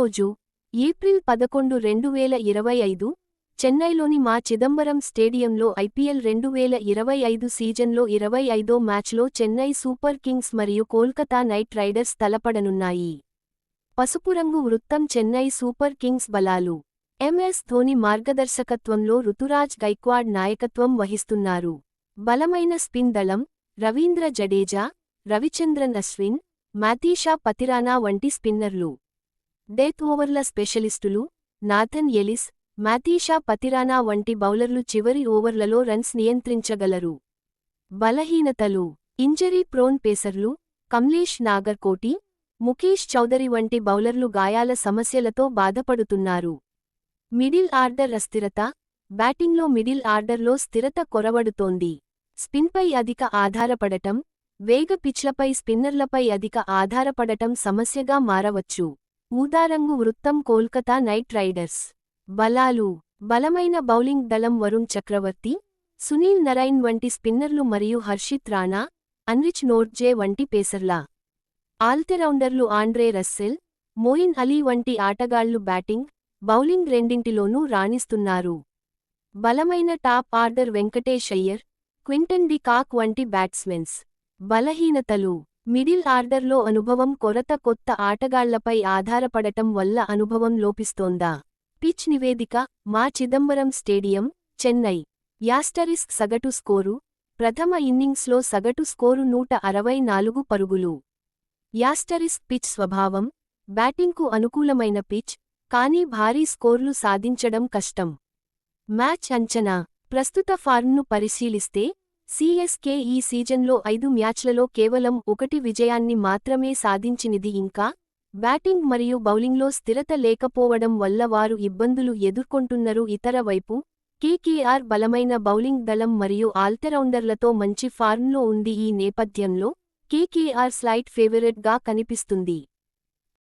ఈరోజు ఏప్రిల్ 11, 2025 చెన్నైలోని మా చిదంబరం స్టేడియంలో ఐపీఎల్ 2025 సీజన్లో 25వ మ్యాచ్లో చెన్నై సూపర్ కింగ్స్ మరియు కోల్కతా నైట్ రైడర్స్ తలపడనున్నాయి. పసుపురంగు వృత్తం చెన్నై సూపర్ కింగ్స్ బలాలు. ఎంఎస్ ధోని మార్గదర్శకత్వంలో రుతురాజ్ గైక్వాడ్ నాయకత్వం వహిస్తున్నారు. బలమైన స్పిన్ దళం, రవీంద్ర జడేజా, రవిచంద్రన్ అశ్విన్, మాథీషా పతిరానా వంటి స్పిన్నర్లు. డెత్ ఓవర్ల స్పెషలిస్టులు, నాథన్ ఎలిస్, మాథీషా పతిరానా వంటి బౌలర్లు చివరి ఓవర్లలో రన్స్ నియంత్రించగలరు. బలహీనతలు: ఇంజరీ ప్రోన్ పేసర్లు, కమ్లేష్ నాగర్కోటి, ముఖేష్ చౌదరి వంటి బౌలర్లు గాయాల సమస్యలతో బాధపడుతున్నారు. మిడిల్ ఆర్డర్ అస్థిరత: బ్యాటింగ్లో మిడిల్ ఆర్డర్లో స్థిరత కొరవడుతోంది. స్పిన్పై అధిక ఆధారపడటం, వేగ పిచ్లపై స్పిన్నర్లపై అధిక ఆధారపడటం సమస్యగా మారవచ్చు. ఊదారంగు వృత్తం కోల్కతా నైట్ రైడర్స్ బలాలు. బలమైన బౌలింగ్ దళం వరుణ్ చక్రవర్తి, సునీల్ నరైన్ వంటి స్పిన్నర్లు మరియు హర్షిత్ రాణా, అన్రిచ్ నోర్ట్జే వంటి పేసర్ల. ఆల్రౌండర్లు ఆండ్రే రస్సెల్, మోయిన్ అలీ వంటి ఆటగాళ్లు బ్యాటింగ్, బౌలింగ్ రెండింటిలోనూ రాణిస్తున్నారు. బలమైన top order Venkatesh Iyer, Quinton D కాక్ వంటి బ్యాట్స్మెన్స్. బలహీనతలు: మిడిల్ ఆర్డర్లో అనుభవం కొరత, కొత్త ఆటగాళ్లపై ఆధారపడటం వల్ల అనుభవం లోపిస్తోందా? పిచ్ నివేదిక: మా చిదంబరం స్టేడియం, చెన్నై. యాస్టరిస్క్ సగటు స్కోరు: ప్రథమ ఇన్నింగ్స్లో సగటు స్కోరు 164 పరుగులు. యాస్టరిస్క్ పిచ్ స్వభావం: బ్యాటింగ్కు అనుకూలమైన పిచ్, కానీ భారీ స్కోర్లు సాధించడం కష్టం. మ్యాచ్ అంచనా: ప్రస్తుత ఫార్మ్ను పరిశీలిస్తే సీఎస్కే ఈ సీజన్లో 5 మ్యాచ్లలో కేవలం 1 విజయాన్ని మాత్రమే సాధించినది. ఇంకా బ్యాటింగ్ మరియు బౌలింగ్లో స్థిరత లేకపోవడం వల్ల వారు ఇబ్బందులు ఎదుర్కొంటున్నారు. ఇతర వైపు కేకేఆర్ బలమైన బౌలింగ్ దళం మరియు ఆల్రౌండర్లతో మంచి ఫార్మ్లో ఉంది. ఈ నేపథ్యంలో కేకేఆర్ స్లైట్ ఫేవరెట్గా కనిపిస్తుంది.